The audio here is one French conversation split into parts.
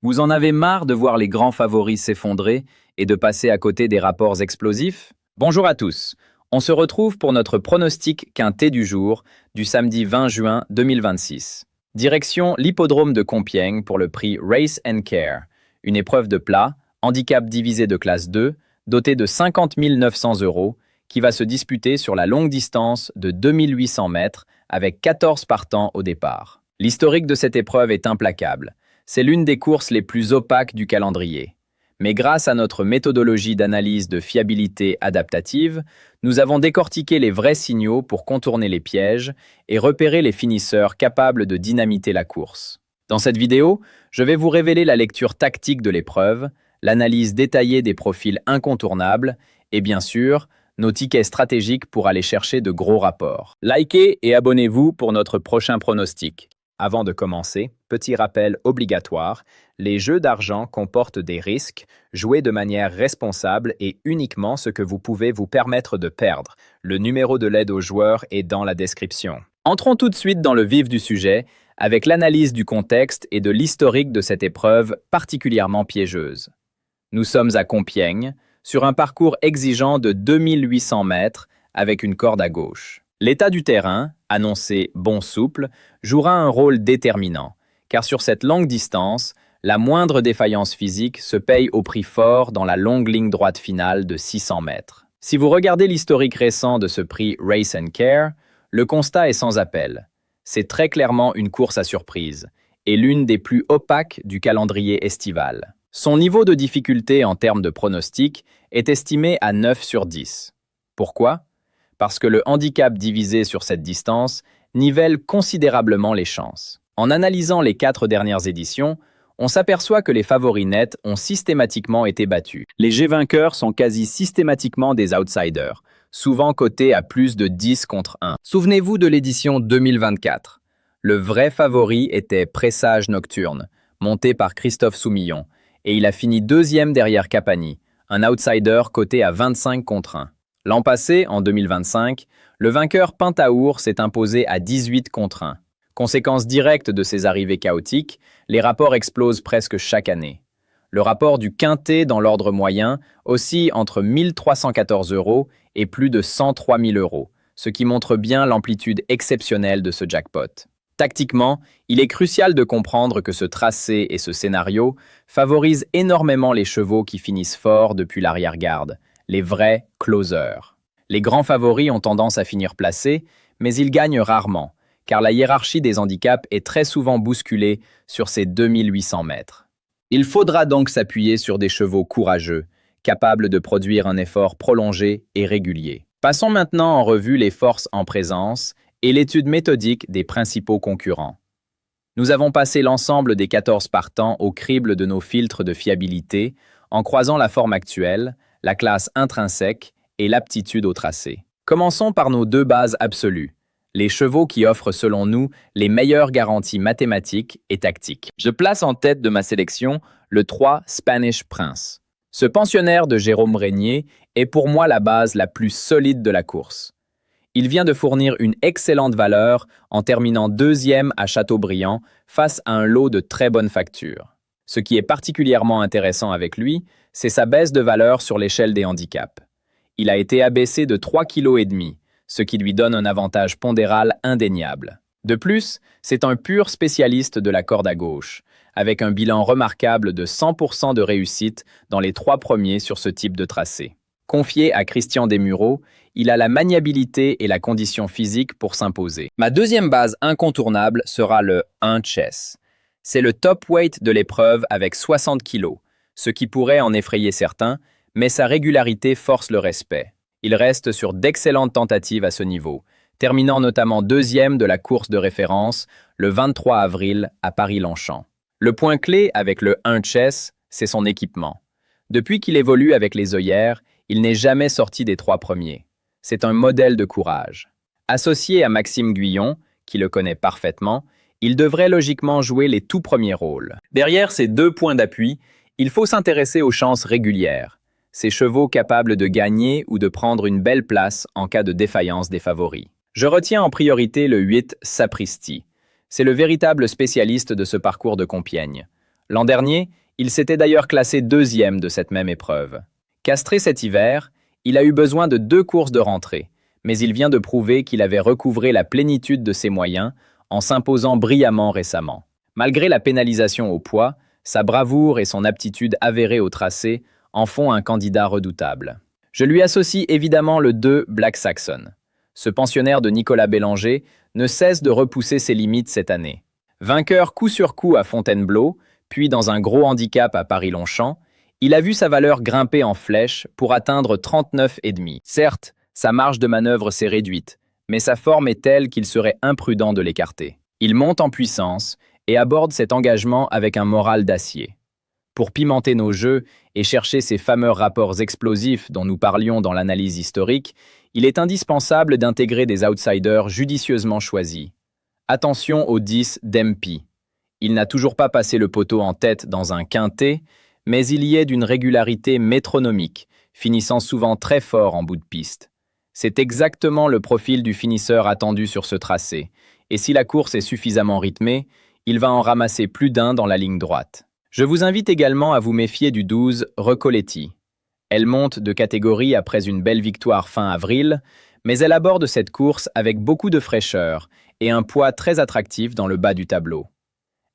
Vous en avez marre de voir les grands favoris s'effondrer et de passer à côté des rapports explosifs? Bonjour à tous. On se retrouve pour notre pronostic quintet du jour du samedi 20 juin 2026. Direction l'hippodrome de Compiègne pour le prix Race and Care, une épreuve de plat, handicap divisé de classe 2, dotée de 50 900 €, qui va se disputer sur la longue distance de 2800 mètres avec 14 partants au départ. L'historique de cette épreuve est implacable. C'est l'une des courses les plus opaques du calendrier. Mais grâce à notre méthodologie d'analyse de fiabilité adaptative, nous avons décortiqué les vrais signaux pour contourner les pièges et repérer les finisseurs capables de dynamiter la course. Dans cette vidéo, je vais vous révéler la lecture tactique de l'épreuve, l'analyse détaillée des profils incontournables et bien sûr, nos tickets stratégiques pour aller chercher de gros rapports. Likez et abonnez-vous pour notre prochain pronostic. Avant de commencer, petit rappel obligatoire, les jeux d'argent comportent des risques, jouez de manière responsable et uniquement ce que vous pouvez vous permettre de perdre. Le numéro de l'aide aux joueurs est dans la description. Entrons tout de suite dans le vif du sujet, avec l'analyse du contexte et de l'historique de cette épreuve particulièrement piégeuse. Nous sommes à Compiègne, sur un parcours exigeant de 2800 mètres avec une corde à gauche. L'état du terrain, annoncé bon souple, jouera un rôle déterminant, car sur cette longue distance, la moindre défaillance physique se paye au prix fort dans la longue ligne droite finale de 600 mètres. Si vous regardez l'historique récent de ce prix Race and Care, le constat est sans appel. C'est très clairement une course à surprise, et l'une des plus opaques du calendrier estival. Son niveau de difficulté en termes de pronostic est estimé à 9 sur 10. Pourquoi? Parce que le handicap divisé sur cette distance nivelle considérablement les chances. En analysant les 4 dernières éditions, on s'aperçoit que les favoris nets ont systématiquement été battus. Les G-vainqueurs sont quasi systématiquement des outsiders, souvent cotés à plus de 10 contre 1. Souvenez-vous de l'édition 2024. Le vrai favori était Pressage Nocturne, monté par Christophe Soumillon, et il a fini deuxième derrière Capani, un outsider coté à 25 contre 1. L'an passé, en 2025, le vainqueur Pentaour s'est imposé à 18 contre 1. Conséquence directe de ces arrivées chaotiques, les rapports explosent presque chaque année. Le rapport du quintet dans l'ordre moyen oscille entre 1 314 € et plus de 103 000 €, ce qui montre bien l'amplitude exceptionnelle de ce jackpot. Tactiquement, il est crucial de comprendre que ce tracé et ce scénario favorisent énormément les chevaux qui finissent fort depuis l'arrière-garde, les vrais closers. Les grands favoris ont tendance à finir placés, mais ils gagnent rarement, car la hiérarchie des handicaps est très souvent bousculée sur ces 2800 mètres. Il faudra donc s'appuyer sur des chevaux courageux, capables de produire un effort prolongé et régulier. Passons maintenant en revue les forces en présence et l'étude méthodique des principaux concurrents. Nous avons passé l'ensemble des 14 partants au crible de nos filtres de fiabilité en croisant la forme actuelle, la classe intrinsèque et l'aptitude au tracé. Commençons par nos 2 bases absolues, les chevaux qui offrent selon nous les meilleures garanties mathématiques et tactiques. Je place en tête de ma sélection le 3 Spanish Prince. Ce pensionnaire de Jérôme Régnier est pour moi la base la plus solide de la course. Il vient de fournir une excellente valeur en terminant deuxième à Châteaubriand face à un lot de très bonne facture. Ce qui est particulièrement intéressant avec lui, c'est sa baisse de valeur sur l'échelle des handicaps. Il a été abaissé de 3,5 kg, ce qui lui donne un avantage pondéral indéniable. De plus, c'est un pur spécialiste de la corde à gauche, avec un bilan remarquable de 100% de réussite dans les 3 premiers sur ce type de tracé. Confié à Christian Desmureaux, il a la maniabilité et la condition physique pour s'imposer. Ma deuxième base incontournable sera le 1 Chess. C'est le top weight de l'épreuve avec 60 kg, ce qui pourrait en effrayer certains, mais sa régularité force le respect. Il reste sur d'excellentes tentatives à ce niveau, terminant notamment deuxième de la course de référence le 23 avril à Paris-Longchamp. Le point clé avec le 1 Chess, c'est son équipement. Depuis qu'il évolue avec les œillères, il n'est jamais sorti des 3 premiers. C'est un modèle de courage. Associé à Maxime Guyon, qui le connaît parfaitement, il devrait logiquement jouer les tout premiers rôles. Derrière ces 2 points d'appui, il faut s'intéresser aux chances régulières, ces chevaux capables de gagner ou de prendre une belle place en cas de défaillance des favoris. Je retiens en priorité le 8 Sapristi. C'est le véritable spécialiste de ce parcours de Compiègne. L'an dernier, il s'était d'ailleurs classé deuxième de cette même épreuve. Castré cet hiver, il a eu besoin de 2 courses de rentrée, mais il vient de prouver qu'il avait recouvré la plénitude de ses moyens en s'imposant brillamment récemment. Malgré la pénalisation au poids, sa bravoure et son aptitude avérée au tracé en font un candidat redoutable. Je lui associe évidemment le 2 Black Saxon. Ce pensionnaire de Nicolas Bélanger ne cesse de repousser ses limites cette année. Vainqueur coup sur coup à Fontainebleau, puis dans un gros handicap à Paris-Longchamp, il a vu sa valeur grimper en flèche pour atteindre 39,5. Certes, sa marge de manœuvre s'est réduite, mais sa forme est telle qu'il serait imprudent de l'écarter. Il monte en puissance et aborde cet engagement avec un moral d'acier. Pour pimenter nos jeux et chercher ces fameux rapports explosifs dont nous parlions dans l'analyse historique, il est indispensable d'intégrer des outsiders judicieusement choisis. Attention au 10 Dempy. Il n'a toujours pas passé le poteau en tête dans un quintet, mais il y est d'une régularité métronomique, finissant souvent très fort en bout de piste. C'est exactement le profil du finisseur attendu sur ce tracé, et si la course est suffisamment rythmée, il va en ramasser plus d'un dans la ligne droite. Je vous invite également à vous méfier du 12 Recoletti. Elle monte de catégorie après une belle victoire fin avril, mais elle aborde cette course avec beaucoup de fraîcheur et un poids très attractif dans le bas du tableau.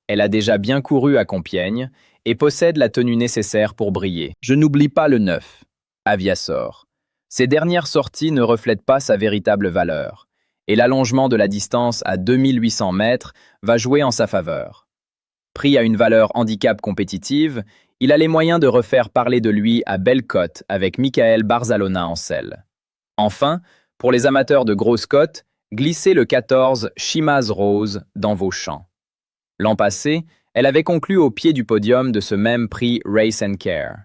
Elle a déjà bien couru à Compiègne et possède la tenue nécessaire pour briller. Je n'oublie pas le 9, Aviasor. Ses dernières sorties ne reflètent pas sa véritable valeur, et l'allongement de la distance à 2800 mètres va jouer en sa faveur. Pris à une valeur handicap compétitive, il a les moyens de refaire parler de lui à belle cote avec Michael Barzalona en selle. Enfin, pour les amateurs de grosses cotes, glissez le 14 Chimaz Rose dans vos champs. L'an passé, elle avait conclu au pied du podium de ce même prix Race & Care.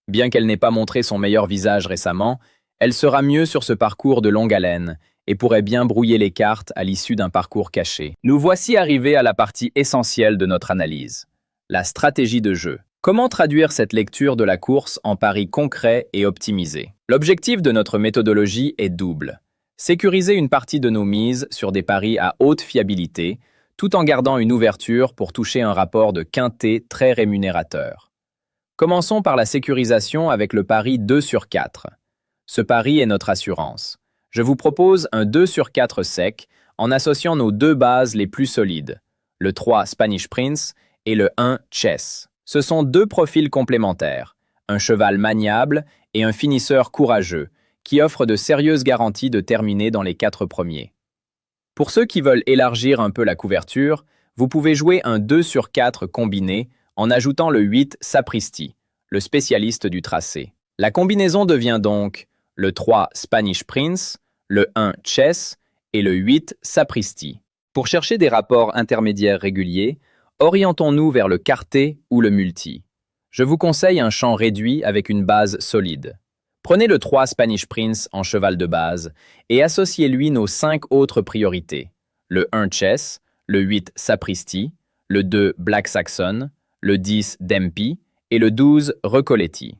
Bien qu'elle n'ait pas montré son meilleur visage récemment, elle sera mieux sur ce parcours de longue haleine et pourrait bien brouiller les cartes à l'issue d'un parcours caché. Nous voici arrivés à la partie essentielle de notre analyse, la stratégie de jeu. Comment traduire cette lecture de la course en paris concret et optimisé? L'objectif de notre méthodologie est double. Sécuriser une partie de nos mises sur des paris à haute fiabilité, tout en gardant une ouverture pour toucher un rapport de quintet très rémunérateur. Commençons par la sécurisation avec le pari 2 sur 4. Ce pari est notre assurance. Je vous propose un 2 sur 4 sec en associant nos 2 bases les plus solides, le 3 Spanish Prince et le 1 Chess. Ce sont 2 profils complémentaires, un cheval maniable et un finisseur courageux, qui offrent de sérieuses garanties de terminer dans les 4 premiers. Pour ceux qui veulent élargir un peu la couverture, vous pouvez jouer un 2 sur 4 combiné en ajoutant le 8 Sapristi, le spécialiste du tracé. La combinaison devient donc le 3 Spanish Prince, le 1 Chess et le 8 Sapristi. Pour chercher des rapports intermédiaires réguliers, orientons-nous vers le quartet ou le multi. Je vous conseille un champ réduit avec une base solide. Prenez le 3 Spanish Prince en cheval de base et associez-lui nos 5 autres priorités. Le 1 Chess, le 8 Sapristi, le 2 Black Saxon, le 10 Dempy et le 12 Recoletti.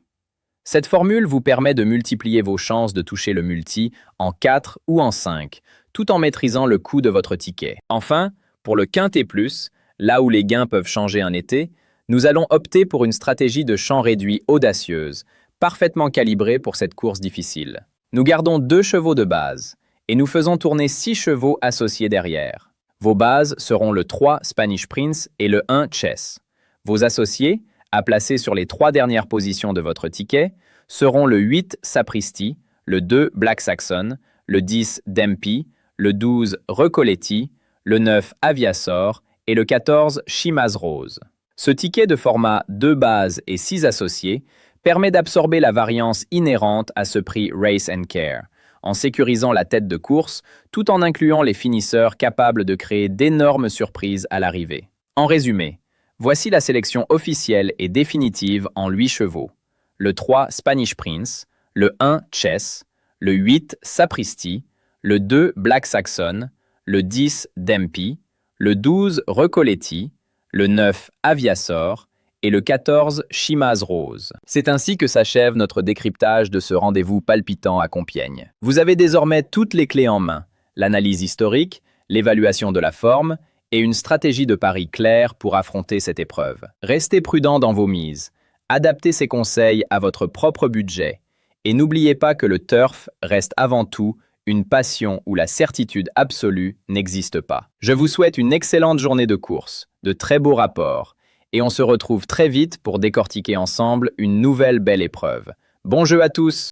Cette formule vous permet de multiplier vos chances de toucher le multi en 4 ou en 5, tout en maîtrisant le coût de votre ticket. Enfin, pour le quintet plus, là où les gains peuvent changer un été, nous allons opter pour une stratégie de champ réduit audacieuse, parfaitement calibrée pour cette course difficile. Nous gardons 2 chevaux de base et nous faisons tourner 6 chevaux associés derrière. Vos bases seront le 3 Spanish Prince et le 1 Chess. Vos associés, à placer sur les 3 dernières positions de votre ticket, seront le 8 Sapristi, le 2 Black Saxon, le 10 Dempy, le 12 Recoletti, le 9 Aviasor et le 14 Chimaz Rose. Ce ticket de format 2 bases et 6 associés permet d'absorber la variance inhérente à ce prix Race & Care, en sécurisant la tête de course tout en incluant les finisseurs capables de créer d'énormes surprises à l'arrivée. En résumé, voici la sélection officielle et définitive en 8 chevaux. Le 3 Spanish Prince, le 1 Chess, le 8 Sapristi, le 2 Black Saxon, le 10 Dempy, le 12 Recoletti, le 9 Aviasor et le 14 Chimaz Rose. C'est ainsi que s'achève notre décryptage de ce rendez-vous palpitant à Compiègne. Vous avez désormais toutes les clés en main, l'analyse historique, l'évaluation de la forme et une stratégie de pari claire pour affronter cette épreuve. Restez prudent dans vos mises. Adaptez ces conseils à votre propre budget. Et n'oubliez pas que le turf reste avant tout une passion où la certitude absolue n'existe pas. Je vous souhaite une excellente journée de course, de très beaux rapports, et on se retrouve très vite pour décortiquer ensemble une nouvelle belle épreuve. Bon jeu à tous!